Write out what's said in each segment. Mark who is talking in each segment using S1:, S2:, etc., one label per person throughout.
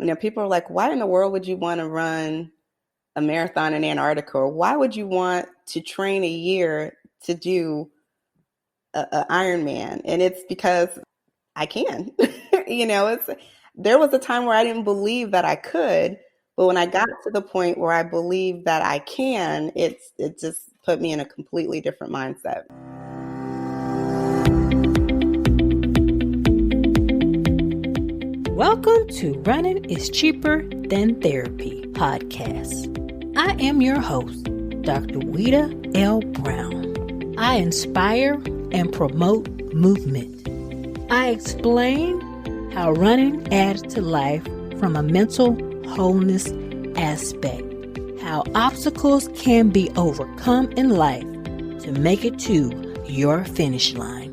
S1: People are like, why in the world would you want to run a marathon in Antarctica? Or why would you want to train a year to do a Ironman? And it's because I can. There was a time where I didn't believe that I could, but when I got to the point where I believe that I can, it just put me in a completely different mindset.
S2: Welcome to Running is Cheaper Than Therapy podcast. I am your host, Dr. Weta L. Brown. I inspire and promote movement. I explain how running adds to life from a mental wholeness aspect, how obstacles can be overcome in life to make it to your finish line.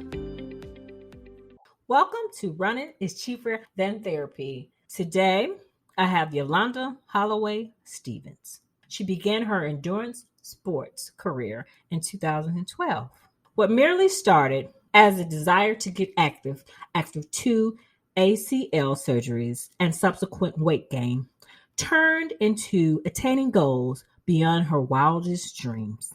S2: Welcome to Running is Cheaper Than Therapy. Today, I have Yolanda Hollowaythat. She began her endurance sports career in 2012. What merely started as a desire to get active after 2 ACL surgeries and subsequent weight gain turned into attaining goals beyond her wildest dreams.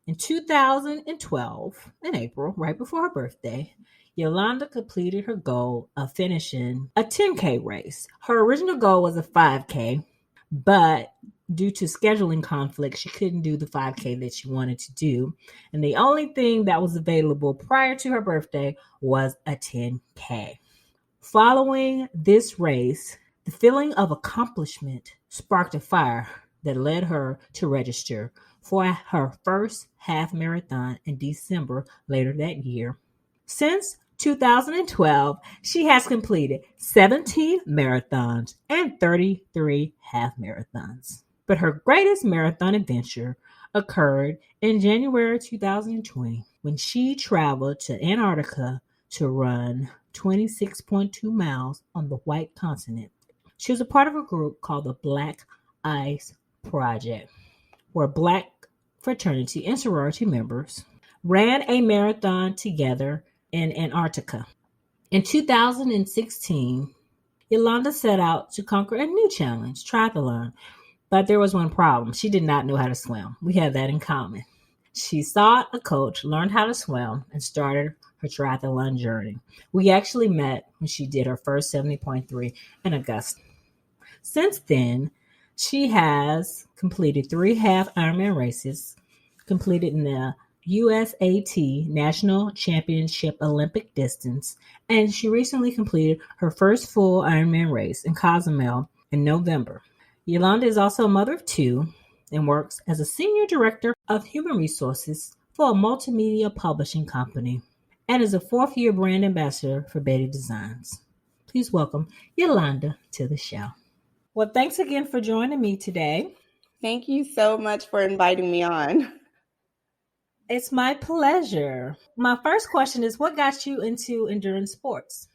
S2: In 2012, in April, right before her birthday, Yolanda completed her goal of finishing a 10K race. Her original goal was a 5K, but due to scheduling conflicts, she couldn't do the 5K that she wanted to do. And the only thing that was available prior to her birthday was a 10K. Following this race, the feeling of accomplishment sparked a fire that led her to register for her first half marathon in December later that year. Since 2012, she has completed 17 marathons and 33 half marathons. But her greatest marathon adventure occurred in January 2020 when she traveled to Antarctica to run 26.2 miles on the White Continent. She was a part of a group called the Black Ice Project, where Black fraternity and sorority members ran a marathon together in Antarctica. In 2016, Yolanda set out to conquer a new challenge, triathlon, but there was one problem. She did not know how to swim. We have that in common. She sought a coach, learned how to swim, and started her triathlon journey. We actually met when she did her first 70.3 in Augusta. Since then, she has completed 3 half Ironman races, completed in the USAT National Championship Olympic distance, and she recently completed her first full Ironman race in Cozumel in November. Yolanda is also a mother of 2 and works as a senior director of human resources for a multimedia publishing company and is a 4th-year brand ambassador for Betty Designs. Please welcome Yolanda to the show. Well, thanks again for joining me today.
S1: Thank you so much for inviting me on.
S2: It's my pleasure. My first question is, what got you into endurance sports?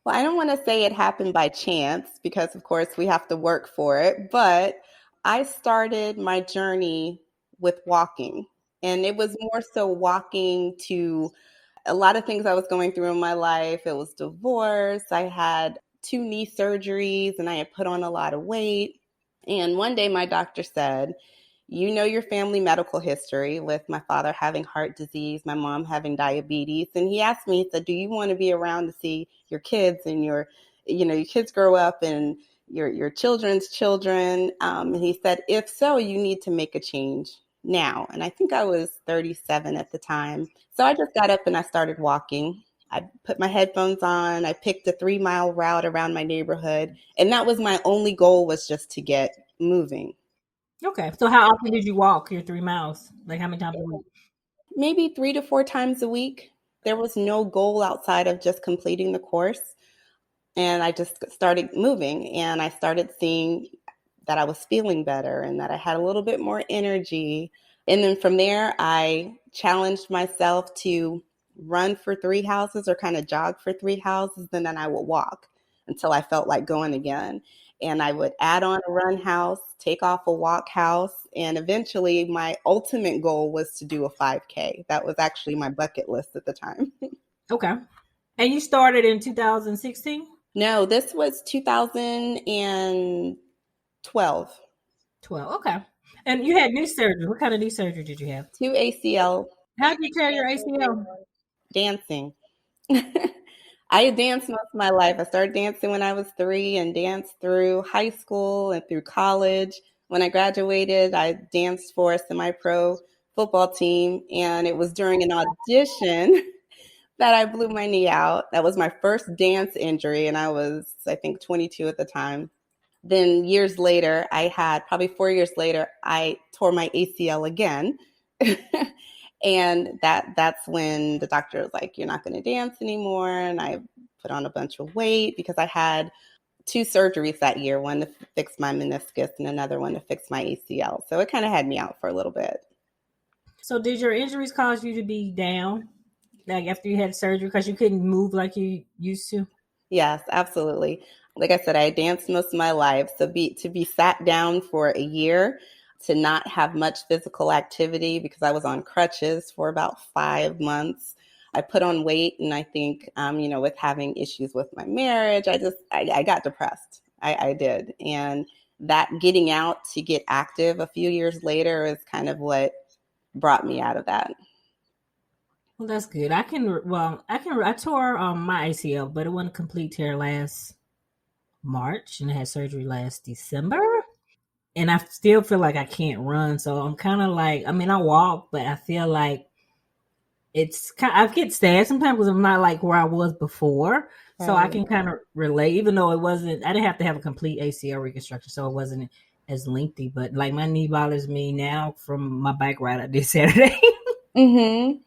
S1: Well, I don't want to say it happened by chance because, of course, we have to work for it, but I started my journey with walking, and it was more so walking to a lot of things I was going through in my life. It was divorce. I had 2 knee surgeries, and I had put on a lot of weight. And one day my doctor said, you know your family medical history with my father having heart disease, my mom having diabetes. And he asked me, he said, do you want to be around to see your kids and your kids grow up and your children's children? And he said, if so, you need to make a change now. And I think I was 37 at the time. So I just got up and I started walking. I put my headphones on. I picked a 3-mile route around my neighborhood. And that was my only goal, was just to get moving.
S2: Okay. So how often did you walk your 3 miles? Like how many times a week?
S1: Maybe 3 to 4 times a week. There was no goal outside of just completing the course. And I just started moving, and I started seeing that I was feeling better and that I had a little bit more energy. And then from there, I challenged myself to run for 3 houses or kind of jog for 3 houses. And then I would walk until I felt like going again. And I would add on a run house, take off a walk house. And eventually my ultimate goal was to do a 5K. That was actually my bucket list at the time.
S2: Okay. And you started in 2016?
S1: No, this was 2012.
S2: 12. Okay. And you had knee surgery. What kind of knee surgery did you have?
S1: Two ACL.
S2: How did you tear your ACL?
S1: Dancing. I had danced most of my life. I started dancing when I was 3 and danced through high school and through college. When I graduated, I danced for a semi-pro football team, and it was during an audition that I blew my knee out. That was my first dance injury, and I was, I think, 22 at the time. Then years later, I had probably 4 years later, I tore my ACL again. And that's when the doctor was like, you're not going to dance anymore. And I put on a bunch of weight because I had 2 surgeries that year, one to fix my meniscus and another one to fix my ACL. So it kind of had me out for a little bit.
S2: So did your injuries cause you to be down, like after you had surgery, because you couldn't move like you used to?
S1: Yes, absolutely. Like I said, I danced most of my life. So to be sat down for a year, to not have much physical activity because I was on crutches for about 5 months. I put on weight, and I think, with having issues with my marriage, I got depressed. I did. And that getting out to get active a few years later is kind of what brought me out of that.
S2: Well, that's good. I tore my ACL, but it wasn't a complete tear last March, and I had surgery last December. And I still feel like I can't run, so I'm kind of like, I mean, I walk, but I feel like I get sad sometimes because I'm not like where I was before. So I
S1: Right.
S2: can kind of relate, even though I didn't have to have a complete ACL reconstruction, so it wasn't as lengthy. But like my knee bothers me now from my bike ride I did Saturday.
S1: Mm-hmm.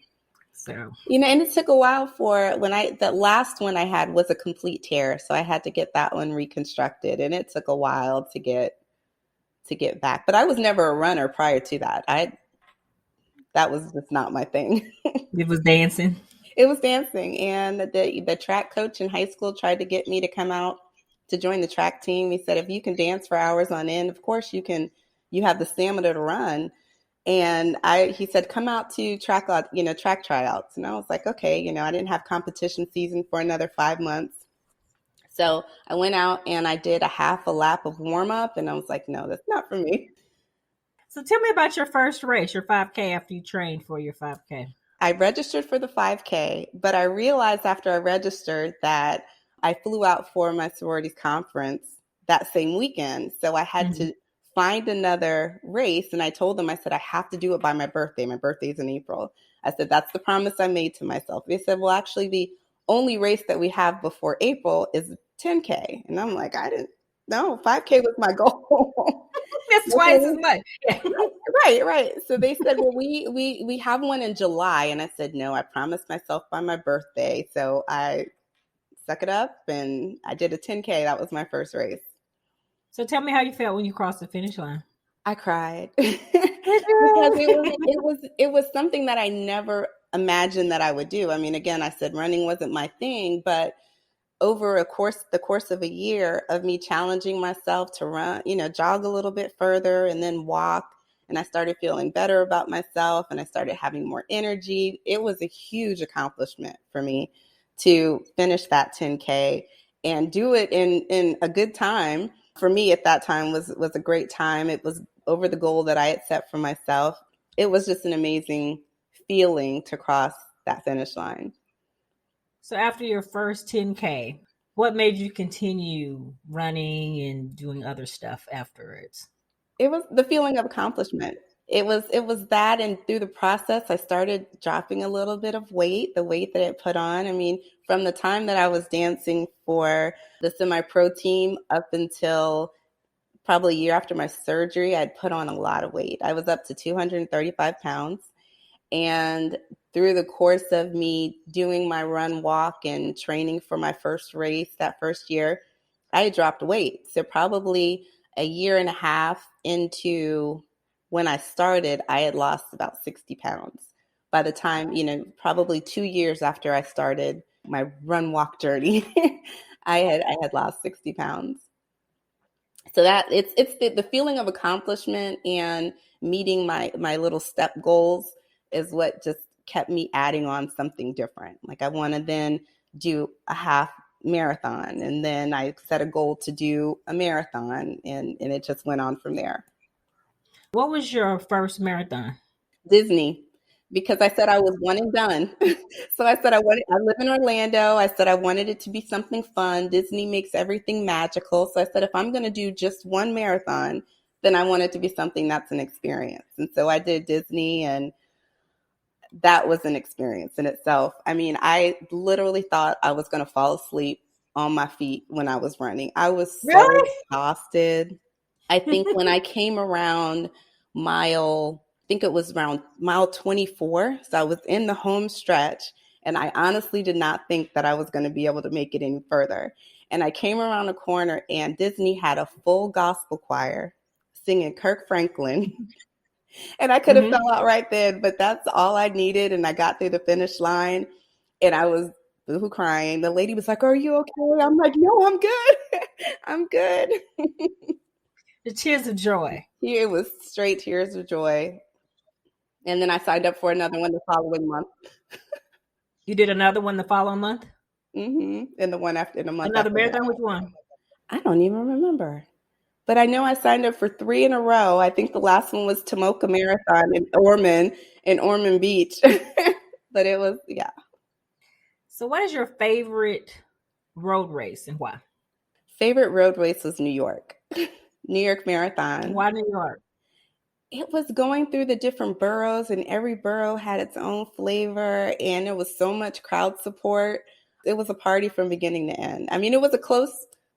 S2: So
S1: And it took a while for that last one I had was a complete tear. So I had to get that one reconstructed, and it took a while to get back. But I was never a runner prior to that. That was just not my thing.
S2: it was dancing.
S1: It was dancing, and the track coach in high school tried to get me to come out to join the track team. He said, if you can dance for hours on end, of course you have the stamina to run. And he said, come out to track tryouts. And I was like, okay, I didn't have competition season for another 5 months. So I went out and I did a half a lap of warm up, and I was like, no, that's not for me.
S2: So tell me about your first race, your 5K, after you trained for your 5K.
S1: I registered for the 5K, but I realized after I registered that I flew out for my sorority's conference that same weekend. So I had
S2: Mm-hmm.
S1: to find another race. And I told them, I said, I have to do it by my birthday. My birthday's in April. I said, that's the promise I made to myself. They said, well, actually, the only race that we have before April is 10K. And I'm like, I didn't know. 5K was my goal.
S2: That's twice as much. Yeah.
S1: Right. So they said, well, we have one in July. And I said, no, I promised myself by my birthday. So I stuck it up and I did a 10K. That was my first race.
S2: So tell me how you felt when you crossed the finish line.
S1: I cried
S2: Did
S1: because
S2: you?
S1: it was something that I never imagined that I would do. I mean, again, I said running wasn't my thing, but over the course of a year of me challenging myself to run, jog a little bit further and then walk. And I started feeling better about myself and I started having more energy. It was a huge accomplishment for me to finish that 10K and do it in a good time. For me at that time was a great time. It was over the goal that I had set for myself. It was just an amazing feeling to cross that finish line.
S2: So after your first 10K, what made you continue running and doing other stuff afterwards?
S1: It was the feeling of accomplishment. It was that, and through the process, I started dropping a little bit of weight, the weight that I put on. I mean, from the time that I was dancing for the semi-pro team up until probably a year after my surgery, I'd put on a lot of weight. I was up to 235 pounds. And through the course of me doing my run walk and training for my first race that first year, I had dropped weight. So probably a year and a half into when I started, I had lost about 60 pounds. By the time, probably 2 years after I started my run walk journey, I had lost 60 pounds. So that it's the feeling of accomplishment and meeting my little step goals is what just kept me adding on something different. Like I want to then do a half marathon. And then I set a goal to do a marathon, and it just went on from there.
S2: What was your first marathon?
S1: Disney, because I said I was one and done. So I said I live in Orlando. I said I wanted it to be something fun. Disney makes everything magical. So I said if I'm going to do just one marathon, then I want it to be something that's an experience. And so I did Disney, and that was an experience in itself. I mean, I literally thought I was going to fall asleep on my feet when I was running. I was so
S2: Really?
S1: exhausted. I think when I came around I think it was around mile 24. So I was in the home stretch, and I honestly did not think that I was going to be able to make it any further. And I came around a corner, and Disney had a full gospel choir singing Kirk Franklin. And I could have
S2: Mm-hmm.
S1: fell out right then, but that's all I needed. And I got through the finish line, and I was boohoo crying. The lady was like, "Are you okay?" I'm like, "No, I'm good. I'm good."
S2: The tears of joy.
S1: It was straight tears of joy. And then I signed up for another one the following month.
S2: You did another one the following month?
S1: And the one after, in the month
S2: Another
S1: after that.
S2: marathon? Which one?
S1: I don't even remember. But I know I signed up for 3 in a row. I think the last one was Tomoka Marathon in Ormond Beach. But it was, yeah.
S2: So, what is your favorite road race and why?
S1: Favorite road race was New York. New York Marathon.
S2: Why New York?
S1: It was going through the different boroughs, and every borough had its own flavor, and there was so much crowd support. It was a party from beginning to end. I mean, it was a close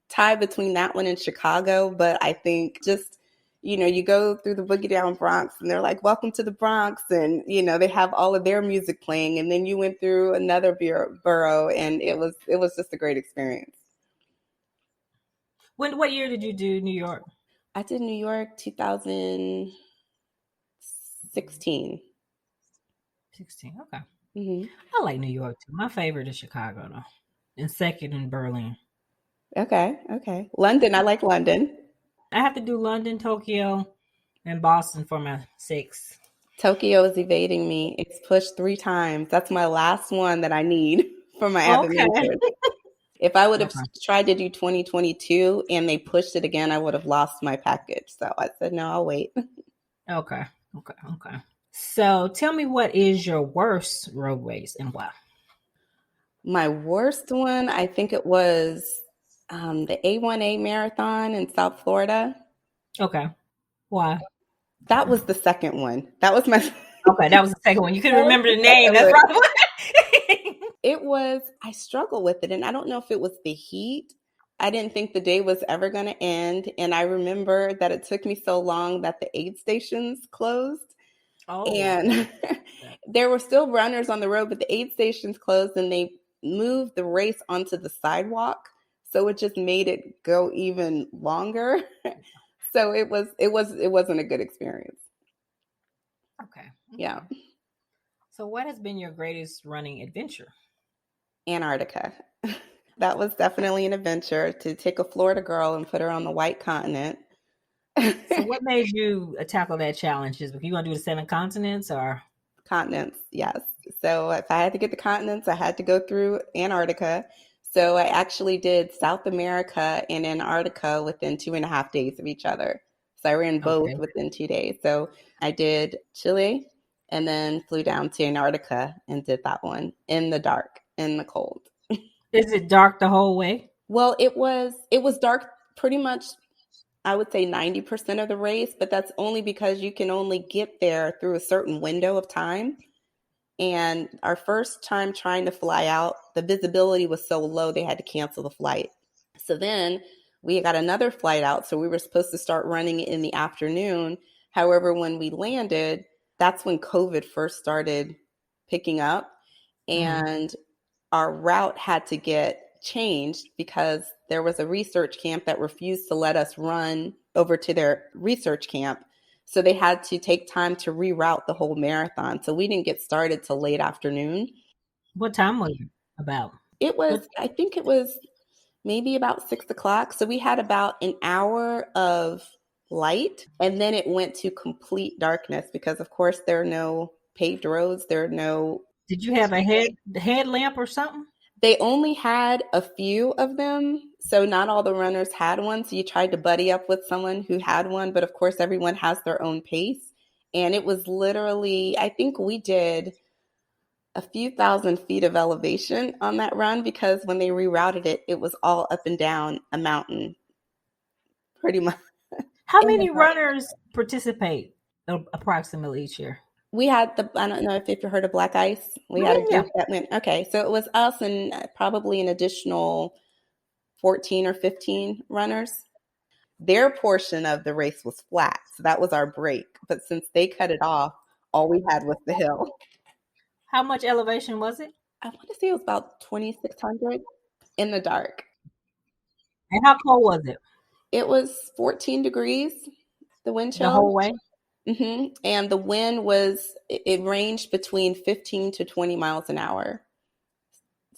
S1: tie between that one and Chicago, but I think just, you go through the Boogie Down Bronx, and they're like, "Welcome to the Bronx," and they have all of their music playing, and then you went through another borough, and it was just a great experience.
S2: What year did you do New York?
S1: I did New York 2016.
S2: 16. Okay.
S1: Hmm.
S2: I like New York too. My favorite is Chicago though. And second in Berlin.
S1: Okay. London, I like London.
S2: I have to do London, Tokyo, and Boston for my 6.
S1: Tokyo is evading me. It's pushed 3 times. That's my last one that I need for my
S2: Okay.
S1: Aviation. If I would have
S2: Okay.
S1: tried to do 2022 and they pushed it again, I would have lost my package. So I said, no, I'll wait.
S2: Okay. Okay. So tell me, what is your worst road race and why?
S1: My worst one, I think it was the A1A Marathon in South Florida.
S2: Okay. Why?
S1: That was the second one. That was my
S2: Okay, that was the second one. You couldn't
S1: that was
S2: remember
S1: the
S2: the name.
S1: second
S2: That's
S1: one.
S2: right.
S1: I struggled with it. And I don't know if it was the heat. I didn't think the day was ever going to end. And I remember that it took me so long that the aid stations closed.
S2: Oh.
S1: And there were still runners on the road, but the aid stations closed, and they moved the race onto the sidewalk. So it just made it go even longer. So it wasn't a good experience.
S2: Okay.
S1: Yeah.
S2: So what has been your greatest running adventure?
S1: Antarctica. That was definitely an adventure, to take a Florida girl and put her on the white continent.
S2: So what made you tackle that challenge? Is you want to do the 7 continents or?
S1: Continents, yes. So if I had to get the continents, I had to go through Antarctica. So I actually did South America and Antarctica within 2.5 days of each other. So I ran both
S2: Okay.
S1: within 2 days. So I did Chile and then flew down to Antarctica and did that one in the dark, in the cold.
S2: Is it dark the whole way?
S1: Well, it was dark pretty much, I would say 90% of the race, but that's only because you can only get there through a certain window of time. And our first time trying to fly out, the visibility was so low they had to cancel the flight. So then we got another flight out. So we were supposed to start running in the afternoon. However, when we landed, that's when COVID first started picking up.
S2: Mm-hmm.
S1: And our route had to get changed because there was a research camp that refused to let us run over to their research camp. So they had to take time to reroute the whole marathon. So we didn't get started till late afternoon.
S2: What time was it about? What
S1: I think it was maybe about 6 o'clock. So we had about an hour of light, and then it went to complete darkness because, of course, there are no paved roads. There are no,
S2: did you have a headlamp or something?
S1: They only had a few of them, so not all the runners had one. So you tried to buddy up with someone who had one, but of course, everyone has their own pace. And it was literally, I think we did a few thousand feet of elevation on that run because when they rerouted it, it was all up and down a mountain, pretty much.
S2: How many runners participate approximately each year?
S1: We had I don't know if you heard of Black Ice. We had a
S2: Yeah.
S1: group that went, okay, so it was us and probably an additional 14 or 15 runners. Their portion of the race was flat, so that was our break. But since they cut it off, all we had was the hill.
S2: How much elevation was it?
S1: I want to say it was about 2,600 in the dark.
S2: And how cold was it?
S1: It was 14 degrees, the wind chill.
S2: The whole way?
S1: Mm-hmm. And the wind it ranged between 15 to 20 miles an hour.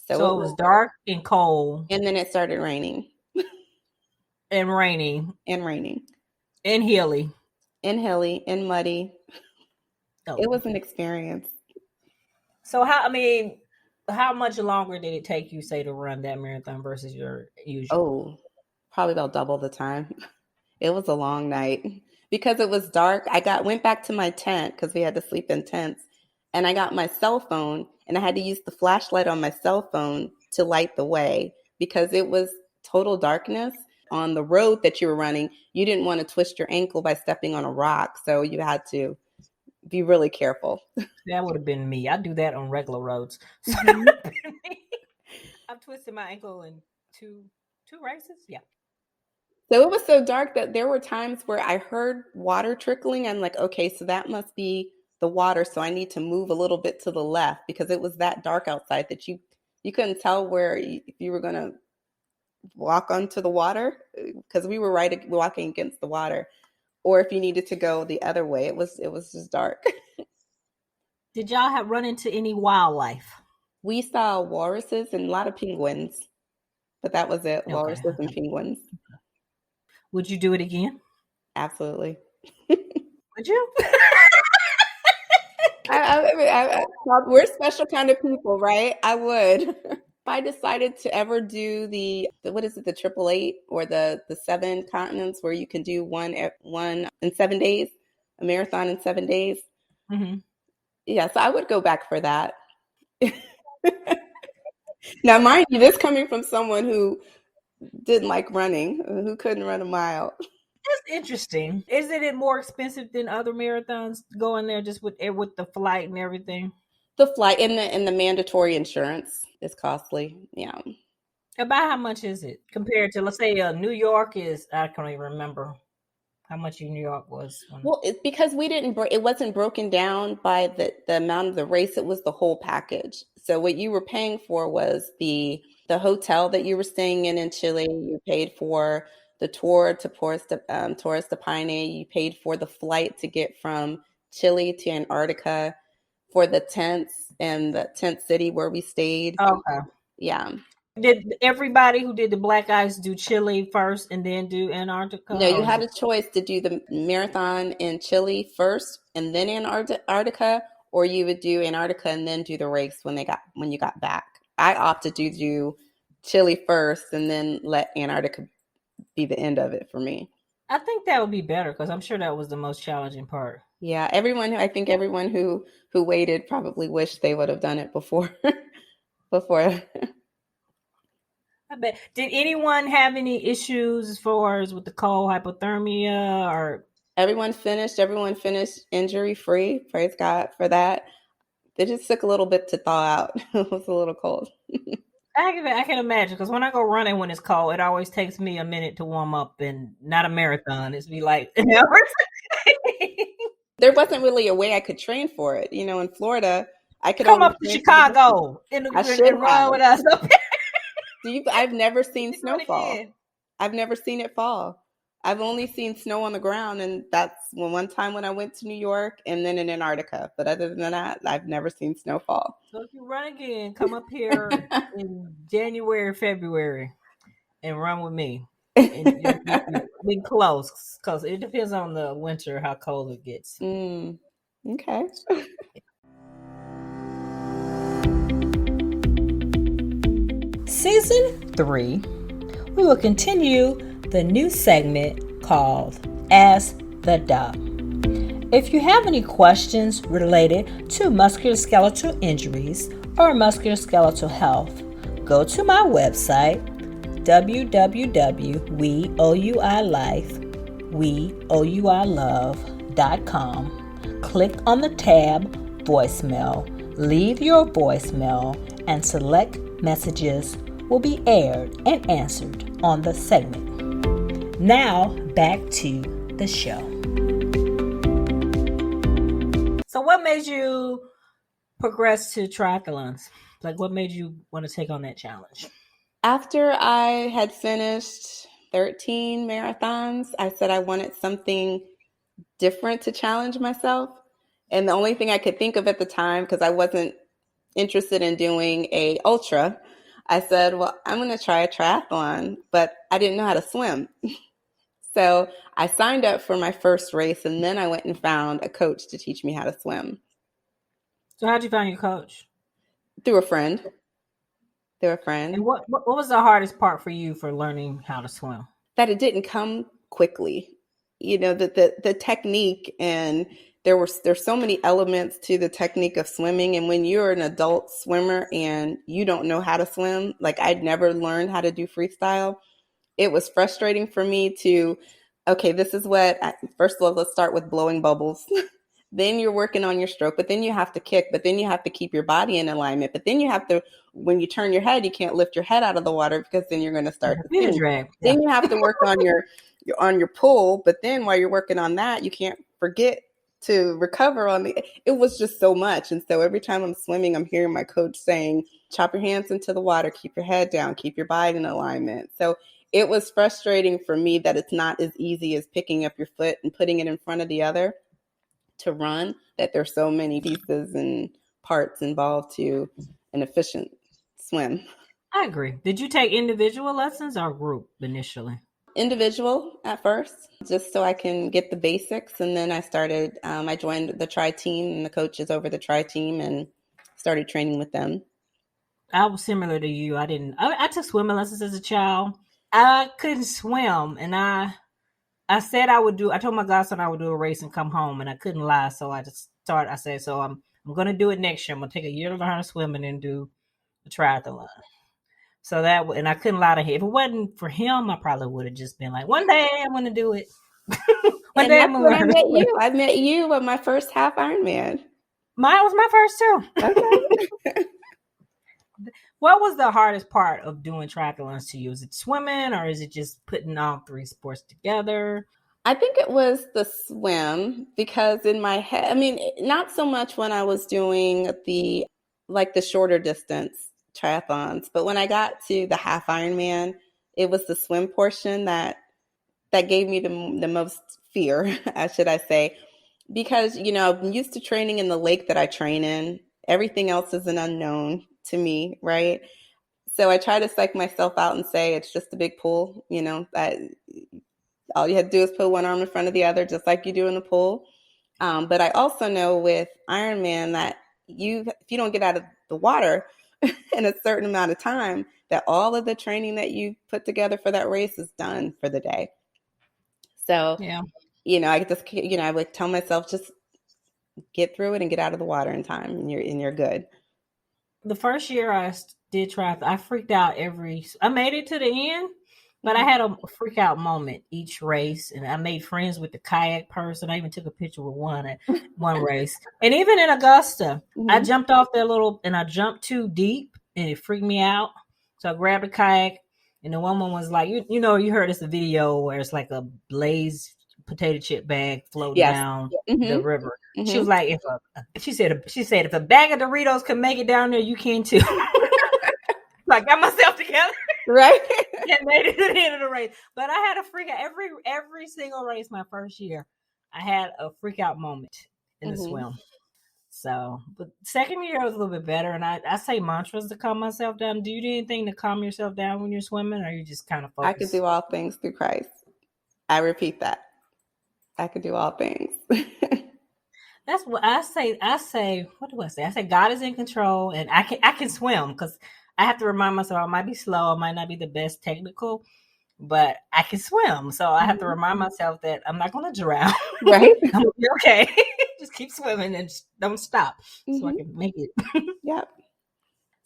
S2: So it was dark and cold.
S1: And then it started raining.
S2: And raining.
S1: And raining.
S2: And hilly.
S1: And hilly. And muddy. Oh. It was an experience.
S2: So how much longer did it take you, say, to run that marathon versus your usual?
S1: Oh, probably about double the time. It was a long night. Because it was dark, I went back to my tent because we had to sleep in tents. And I got my cell phone and I had to use the flashlight on my cell phone to light the way because it was total darkness. On the road that you were running, you didn't want to twist your ankle by stepping on a rock. So you had to be really careful.
S2: That would have been me. I do that on regular roads. So mm-hmm. I've twisted my ankle in two races. Yeah.
S1: So it was so dark that there were times where I heard water trickling. I'm like, okay, so that must be the water. So I need to move a little bit to the left because it was that dark outside that you couldn't tell if you were going to walk onto the water because we were walking against the water, or if you needed to go the other way. It was just dark.
S2: Did y'all have run into any wildlife?
S1: We saw walruses and a lot of penguins, but that was it. Walruses and penguins.
S2: Would you do it again?
S1: Absolutely.
S2: Would you?
S1: We're special kind of people, right? I would. If I decided to ever do the 888 or the 7 continents where you can do one in 7 days, a marathon in 7 days. Mm-hmm. Yeah, so I would go back for that. Now, mind you, this coming from someone who didn't like running, who couldn't run a mile.
S2: That's interesting. Isn't it more expensive than other marathons going there just with the flight and everything?
S1: The flight and the mandatory insurance is costly. Yeah.
S2: About how much is it compared to, let's say, New York is? I can't even remember how much New York was.
S1: Well, it's because it wasn't broken down by the amount of the race. It was the whole package. So what you were paying for was the hotel that you were staying in Chile. You paid for the tour to Torres de Paine. You paid for the flight to get from Chile to Antarctica, for the tents and the tent city where we stayed.
S2: Okay.
S1: Yeah.
S2: Did everybody who did the Black Ice do Chile first and then do Antarctica?
S1: No, you had a choice to do the marathon in Chile first and then Antarctica, or you would do Antarctica and then do the race when you got back. I opted to do Chile first and then let Antarctica be the end of it for me.
S2: I think that would be better because I'm sure that was the most challenging part.
S1: Yeah, everyone who waited probably wished they would have done it before.
S2: I bet. Did anyone have any issues as far as with the cold, hypothermia, or? Everyone finished
S1: injury free. Praise God for that. It just took a little bit to thaw out. It was a little cold.
S2: I can imagine because when I go running when it's cold, it always takes me a minute to warm up, and not a marathon. It's be like
S1: there wasn't really a way I could train for it. In Florida, I could
S2: come up to Chicago and run with us.
S1: I've never seen snowfall. I've never seen it fall. I've only seen snow on the ground, and that's one time when I went to New York and then in Antarctica. But other than that, I've never seen snowfall.
S2: So if you run again, come up here in January, February, and run with me. And be close, because it depends on the winter how cold it gets.
S1: Okay.
S2: Season 3, we will continue the new segment called Ask the Doc. If you have any questions related to musculoskeletal injuries or musculoskeletal health, go to my website, www.weoulove.com. Click on the tab Voicemail, leave your voicemail, and select Messages will be aired and answered on the segment. Now, back to the show. So what made you progress to triathlons? Like, what made you want to take on that challenge?
S1: After I had finished 13 marathons, I said I wanted something different to challenge myself. And the only thing I could think of at the time, because I wasn't interested in doing a ultra, I said, well, I'm going to try a triathlon, but I didn't know how to swim. So I signed up for my first race, and then I went and found a coach to teach me how to swim.
S2: So how'd you find your coach?
S1: Through a friend.
S2: And what was the hardest part for you for learning how to swim?
S1: That it didn't come quickly. You know, the technique, and there's so many elements to the technique of swimming. And when you're an adult swimmer and you don't know how to swim, like I'd never learned how to do freestyle, it was frustrating for me to, okay, this is first of all, let's start with blowing bubbles. Then you're working on your stroke, but then you have to kick, but then you have to keep your body in alignment. But then you have to, when you turn your head, you can't lift your head out of the water because then you're going to start to sink.
S2: Yeah.
S1: Then you have to work on your pull, but then while you're working on that, you can't forget to recover it was just so much. And so every time I'm swimming, I'm hearing my coach saying, chop your hands into the water, keep your head down, keep your body in alignment. So it was frustrating for me that it's not as easy as picking up your foot and putting it in front of the other to run, that there's so many pieces and parts involved to an efficient swim.
S2: I agree. Did you take individual lessons or group initially?
S1: Individual at first, just so I can get the basics. And then I started, I joined the tri team and the coaches over the tri team and started training with them.
S2: I was similar to you. I took swimming lessons as a child. I couldn't swim, and I said I told my godson I would do a race and come home, and I couldn't lie. So I said, so I'm going to do it next year. I'm going to take a year to learn how to swim and then do the triathlon. So and I couldn't lie to him. If it wasn't for him, I probably would have just been like, one day I'm going to do it.
S1: One day I'm going to learn. I met you at my first half Ironman.
S2: Mine was my first too.
S1: Okay.
S2: What was the hardest part of doing triathlons to you? Is it swimming, or is it just putting all three sports together?
S1: I think it was the swim, because in my head, I mean, not so much when I was doing the shorter distance triathlons, but when I got to the half Ironman, it was the swim portion that gave me the most fear, should I say, because, you know, I'm used to training in the lake that I train in. Everything else is an unknown to me, right? So I try to psych myself out and say it's just a big pool, you know, all you have to do is put one arm in front of the other, just like you do in the pool. But I also know with Ironman that if you don't get out of the water in a certain amount of time, that all of the training that you put together for that race is done for the day. So, yeah, you know, I would tell myself, just get through it and get out of the water in time, and you're good.
S2: The first year I did triathlon, I freaked out I made it to the end, but I had a freak out moment each race, and I made friends with the kayak person. I even took a picture with one at one race. And even in Augusta, I jumped off and I jumped too deep, and it freaked me out. So I grabbed a kayak, and the woman was like, you know, you heard it's a video where it's like a blazed potato chip bag floating down the river. She was like, she said if a bag of Doritos can make it down there, you can too. Like, got myself together,
S1: right,
S2: and made it to the end of the race. But I had a freak out every single race. My first year, I had a freak out moment in the swim. So, but second year was a little bit better, and I say mantras to calm myself down. Do you do anything to calm yourself down when you're swimming, or you just kind of focus?
S1: I could do all things through Christ. I repeat that. I could do all things.
S2: That's what I say. What do I say? I say God is in control, and I can swim because I have to remind myself I might be slow, I might not be the best technical, but I can swim. So I have to
S1: Mhm.
S2: remind myself that I'm not going to drown.
S1: Right?
S2: I'm gonna be okay. Just keep swimming and just don't stop so I
S1: Hmm.
S2: can make it.
S1: Yep,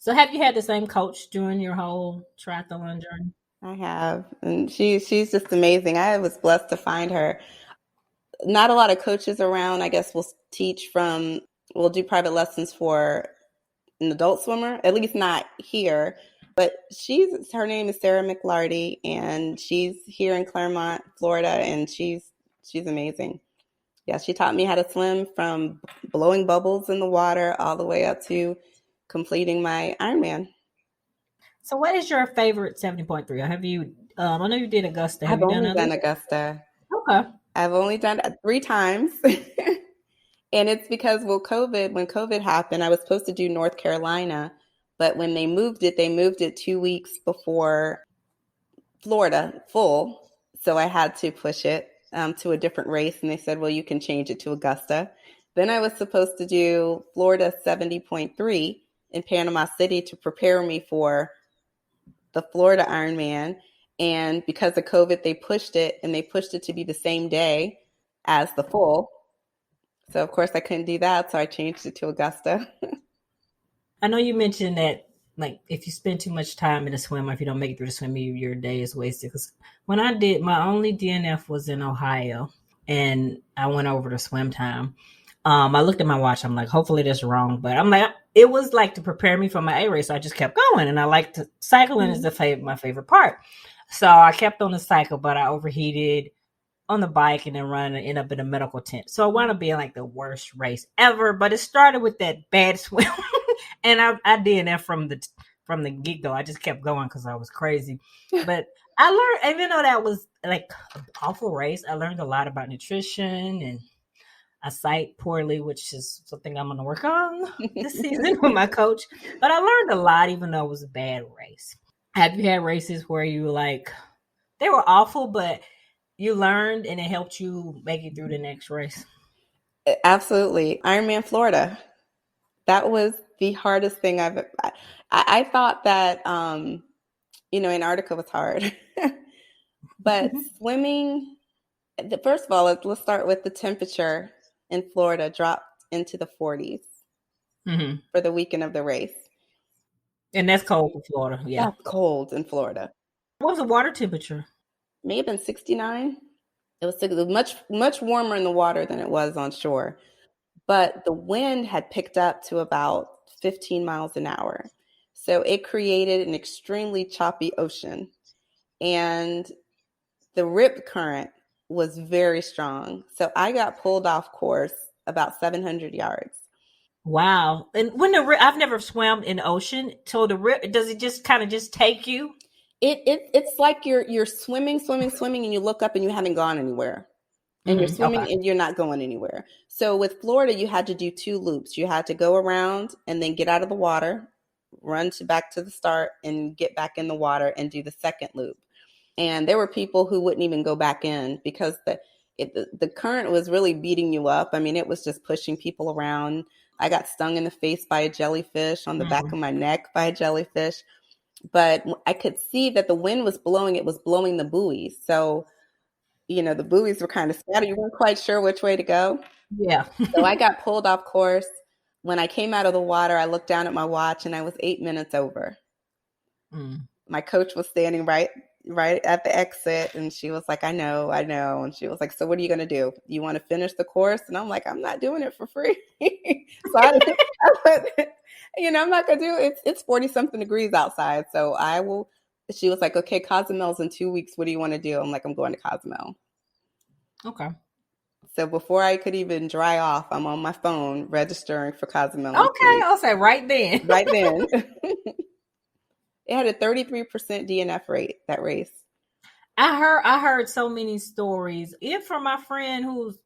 S2: So have you had the same coach during your whole triathlon journey?
S1: I have. And she's just amazing. I was blessed to find her. Not a lot of coaches around, I guess, will teach from, will do private lessons for an adult swimmer, at least not here. But her name is Sarah McLarty, and she's here in Claremont, Florida, and she's amazing. Yeah, she taught me how to swim from blowing bubbles in the water all the way up to completing my Ironman.
S2: So what is your favorite 70.3? Have you I know you did Augusta. Have
S1: I've
S2: you done
S1: only done
S2: others?
S1: Augusta.
S2: Okay.
S1: I've only done it 3 times. And it's because, well, when COVID happened, I was supposed to do North Carolina, but when they moved it 2 weeks before Florida full. So I had to push it to a different race. And they said, well, you can change it to Augusta. Then I was supposed to do Florida 70.3 in Panama City to prepare me for the Florida Ironman. And because of COVID, they pushed it, and they pushed it to be the same day as the full. So of course I couldn't do that, so I changed it to Augusta.
S2: I know you mentioned that like if you spend too much time in the swim or if you don't make it through the swim, your day is wasted. Because when I did my only DNF was in Ohio, and I went over to swim time. I looked at my watch. I'm like, hopefully that's wrong, but I'm like, it was like to prepare me for my A race. So I just kept going, and I like to cycling is my favorite part. So I kept on the cycle, but I overheated on the bike and then run and end up in a medical tent. So it wound up being like the worst race ever. But it started with that bad swim, and I did that from the get go. I just kept going because I was crazy. But I learned, even though that was like an awful race, I learned a lot about nutrition, and I cite poorly, which is something I'm going to work on this season with my coach. But I learned a lot, even though it was a bad race. Have you had races where you like they were awful, but you learned and it helped you make it through the next race?
S1: Absolutely. Ironman Florida. That was the hardest thing I thought that Antarctica was hard. But swimming, first of all, let's start with the temperature in Florida dropped into the 40s
S2: Mm-hmm.
S1: for the weekend of the race.
S2: And that's cold for Florida. Yeah.
S1: That's cold in Florida.
S2: What was the water temperature?
S1: May have been 69. It was much, much warmer in the water than it was on shore. But the wind had picked up to about 15 miles an hour. So it created an extremely choppy ocean. And the rip current was very strong. So I got pulled off course about 700 yards.
S2: Wow. And when I've never swam in the ocean, so the rip, does it just kind of just take you?
S1: It's like you're swimming, swimming, swimming, and you look up and you haven't gone anywhere. And you're
S2: Mm-hmm. Okay.
S1: swimming and you're not going anywhere. So with Florida, you had to do 2 loops. You had to go around and then get out of the water, back to the start, and get back in the water and do the second loop. And there were people who wouldn't even go back in because the current was really beating you up. I mean, it was just pushing people around. I got stung in the face by a jellyfish, on the back
S2: Mm-hmm.
S1: of my neck by a jellyfish. But I could see that the wind was blowing. It was blowing the buoys. So the buoys were kind of scattered. You weren't quite sure which way to go.
S2: Yeah.
S1: So I got pulled off course. When I came out of the water, I looked down at my watch and I was 8 minutes over.
S2: Mm.
S1: My coach was standing right at the exit, and she was like, I know. And she was like, so what are you going to do? You want to finish the course? And I'm like, I'm not doing it for free. So I'm not going to do it. It's 40 something degrees outside. So I will. She was like, okay, Cozumel's in 2 weeks. What do you want to do? I'm like, I'm going to Cozumel.
S2: Okay.
S1: So before I could even dry off, I'm on my phone registering for Cozumel in two
S2: Okay.
S1: weeks.
S2: I'll say right then.
S1: Right then. It had a 33% DNF rate, that race.
S2: I heard so many stories. Even from my friend who's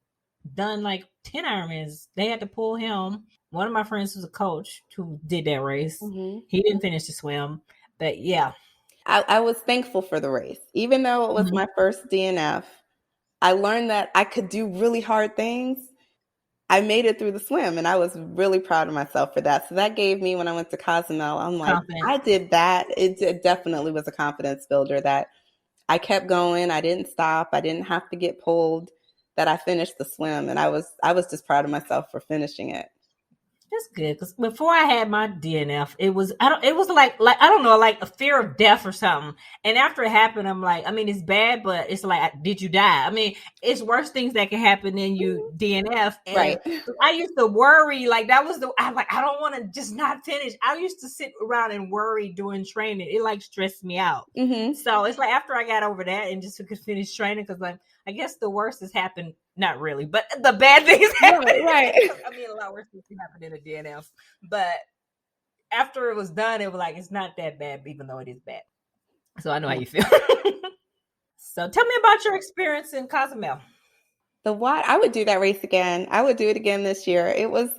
S2: done like 10 Ironmans, they had to pull him. One of my friends was a coach who did that race.
S1: Mm-hmm.
S2: He didn't finish the swim, but yeah.
S1: I was thankful for the race. Even though it was
S2: Mm-hmm.
S1: my first DNF, I learned that I could do really hard things I made it through the swim, and I was really proud of myself for that. So that gave me, when I went to Cozumel, I'm like,
S2: Confidence.
S1: I did that. It definitely was a confidence builder that I kept going. I didn't stop. I didn't have to get pulled, that I finished the swim. And I was just proud of myself for finishing it.
S2: That's good, because before I had my DNF, it was it was like I don't know, like a fear of death or something. And after it happened, I'm like, I mean, it's bad, but it's like, did you die? I mean, it's worse things that can happen than you DNF. And
S1: Right.
S2: I used to worry, like that was I like, I don't want to just not finish. I used to sit around and worry doing training. It like stressed me out.
S1: Mm-hmm.
S2: So it's like after I got over that and just could finish training, because like I guess the worst has happened. Not really, but the bad things happen.
S1: Right.
S2: I mean, a lot worse things happen in a DNF. But after it was done, it was like, it's not that bad, even though it is bad. So I know how you feel. So tell me about your experience in Cozumel.
S1: I would do that race again. I would do it again this year. It was,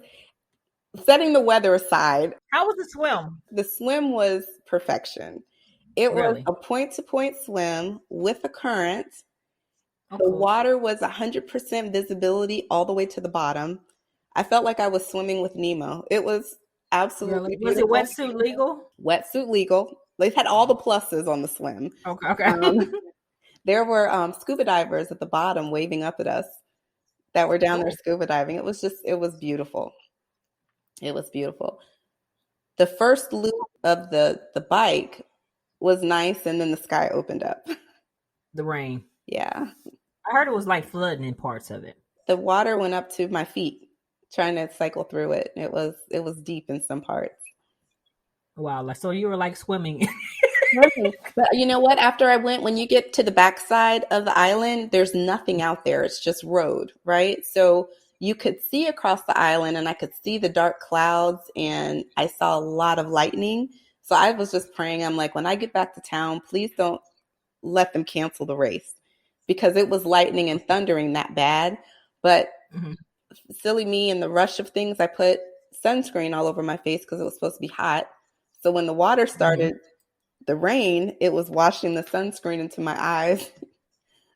S1: setting the weather aside,
S2: How was the swim?
S1: the swim was perfection. It was
S2: Really?
S1: a point-to-point swim with a current.
S2: Oh,
S1: The
S2: cool.
S1: water was 100% visibility all the way to the bottom. I felt like I was swimming with Nemo. It was absolutely
S2: Really? Was it
S1: beautiful.
S2: wetsuit legal?
S1: Wetsuit legal. They had all the pluses on the swim.
S2: Okay.
S1: There were scuba divers at the bottom waving up at us that were down there
S2: Cool.
S1: scuba diving. It was beautiful. It was beautiful. The first loop of the bike was nice, and then the sky opened up.
S2: The rain.
S1: Yeah.
S2: I heard it was like flooding in parts of it.
S1: The water went up to my feet trying to cycle through it. It was deep in some parts.
S2: Wow. Like, so you were like swimming.
S1: But you know what? After I went, when you get to the backside of the island, there's nothing out there. It's just road, right? So you could see across the island, and I could see the dark clouds, and I saw a lot of lightning. So I was just praying. I'm like, when I get back to town, please don't let them cancel the race, because it was lightning and thundering that bad. But
S2: Mhm.
S1: silly me, in the rush of things, I put sunscreen all over my face because it was supposed to be hot. So when the water started, the rain, it was washing the sunscreen into my eyes.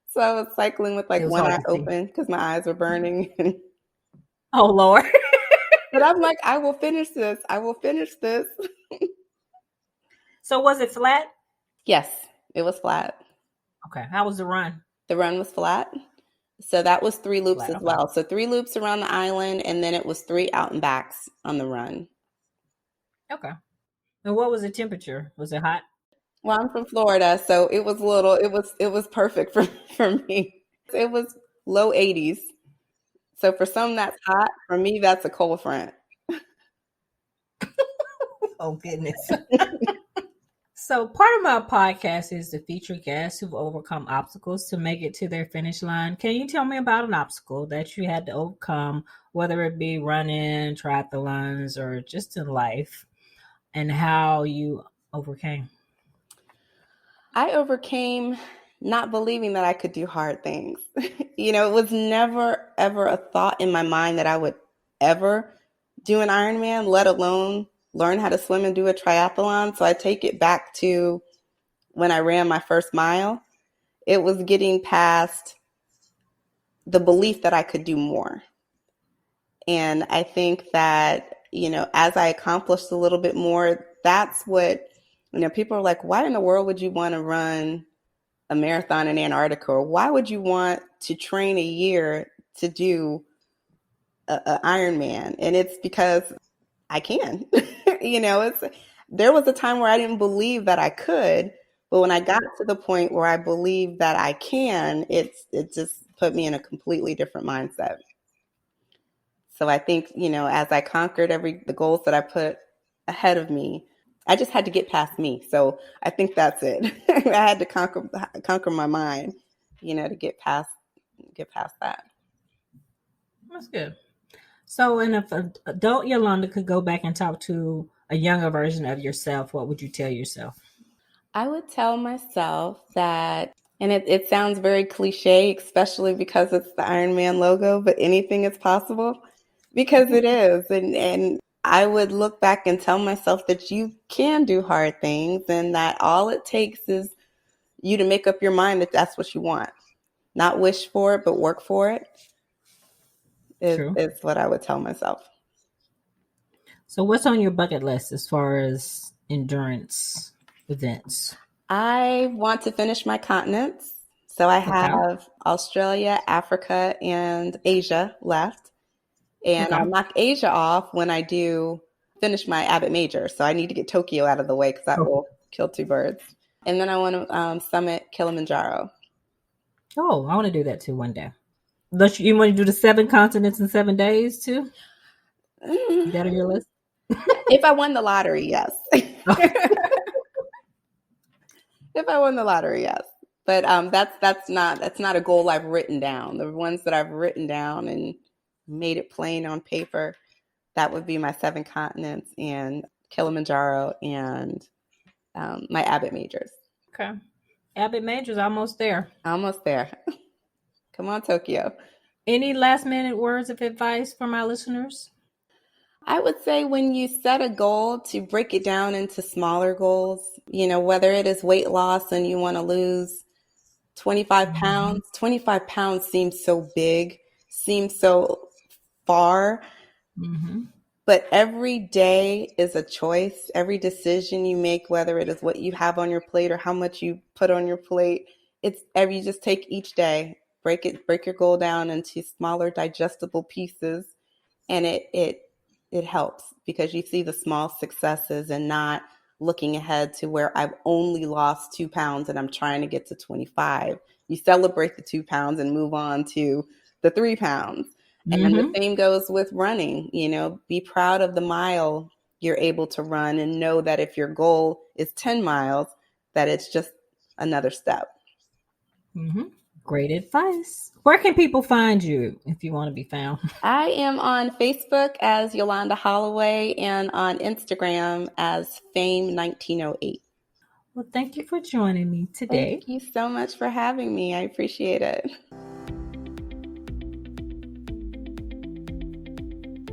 S1: So I was cycling with like
S2: It was
S1: one
S2: hard
S1: eye
S2: to see.
S1: open because my eyes were burning.
S2: Oh, Lord.
S1: But I'm like, I will finish this. I will finish this.
S2: So was it flat?
S1: Yes, it was flat.
S2: Okay. How was the run?
S1: The run was flat. So that was 3 loops
S2: Flat.
S1: as
S2: Okay.
S1: well. So 3 loops around the island, and then it was 3 out and backs on the run.
S2: Okay. And what was the temperature? Was it hot?
S1: Well, I'm from Florida, so it was perfect for me. It was low 80s. So for some that's hot, for me that's a cold front.
S2: Oh, goodness. So part of my podcast is to feature guests who've overcome obstacles to make it to their finish line. Can you tell me about an obstacle that you had to overcome, whether it be running, triathlons, or just in life, and how you overcame?
S1: I overcame not believing that I could do hard things. It was never, ever a thought in my mind that I would ever do an Ironman, let alone learn how to swim and do a triathlon. So I take it back to when I ran my first mile. It was getting past the belief that I could do more. And I think that, as I accomplished a little bit more, that's what, people are like, why in the world would you want to run a marathon in Antarctica? Or why would you want to train a year to do a Ironman? And it's because I can. There was a time where I didn't believe that I could, but when I got to the point where I believe that I can, it just put me in a completely different mindset. So I think, as I conquered the goals that I put ahead of me, I just had to get past me. So I think that's it. I had to conquer my mind, to get past that.
S2: That's good. So, and if adult Yolanda could go back and talk to a younger version of yourself, what would you tell yourself?
S1: I would tell myself that, and it sounds very cliche, especially because it's the Iron Man logo, but anything is possible, because it is. And I would look back and tell myself that you can do hard things, and that all it takes is you to make up your mind that that's what you want. Not wish for it, but work for it.
S2: True.
S1: is what I would tell myself.
S2: So, what's on your bucket list as far as endurance events?
S1: I want to finish my continents. So I
S2: Okay.
S1: have Australia, Africa, and Asia left. And
S2: Okay.
S1: I'll knock Asia off when I do finish my Abbott Major. So I need to get Tokyo out of the way because that
S2: Okay.
S1: will kill two birds. And then I want to summit Kilimanjaro.
S2: Oh, I want to do that too one day. You want to do the 7 continents in 7 days too?
S1: Mm,
S2: Is that on your list?
S1: if I won the lottery, yes. If I won the lottery, yes. But that's not a goal I've written down. The ones that I've written down and made it plain on paper, that would be my 7 continents and Kilimanjaro and my Abbott Majors.
S2: Okay. Abbott Major's almost there.
S1: Almost there. Come on, Tokyo.
S2: Any last minute words of advice for my listeners?
S1: I would say when you set a goal to break it down into smaller goals, whether it is weight loss and you want to lose 25 pounds, 25 pounds seems so big, seems so far.
S2: Mm-hmm.
S1: But every day is a choice. Every decision you make, whether it is what you have on your plate or how much you put on your plate, you just take each day, break your goal down into smaller digestible pieces, and it helps because you see the small successes and not looking ahead to where I've only lost 2 pounds and I'm trying to get to 25. You celebrate the 2 pounds and move on to the 3 pounds. And the
S2: Mm-hmm.
S1: same goes with running. Be proud of the mile you're able to run and know that if your goal is 10 miles, that it's just another step.
S2: Mm-hmm. Great advice. Where can people find you if you want to be found?
S1: I am on Facebook as Yolanda Holloway and on Instagram as Fame1908.
S2: Well, thank you for joining me today.
S1: Thank you so much for having me. I appreciate it.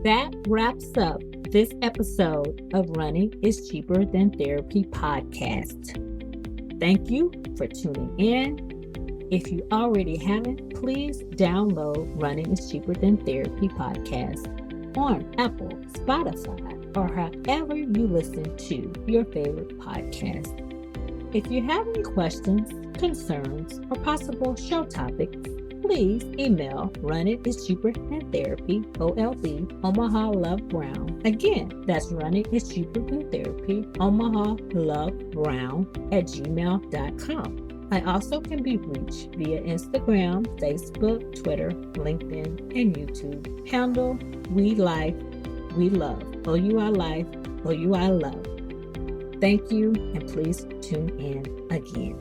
S2: That wraps up this episode of Running is Cheaper Than Therapy podcast. Thank you for tuning in. If you already haven't, please download Running is Cheaper Than Therapy podcast on Apple, Spotify, or however you listen to your favorite podcast. If you have any questions, concerns, or possible show topics, please email runningischeaperthan.therapy, OLB, Omaha Love Brown. Again, that's runningischeaperthan.therapy, Omaha Love Brown @gmail.com. I also can be reached via Instagram, Facebook, Twitter, LinkedIn, and YouTube. Handle We Life, We Love. OUI Life, OUI Love. Thank you, and please tune in again.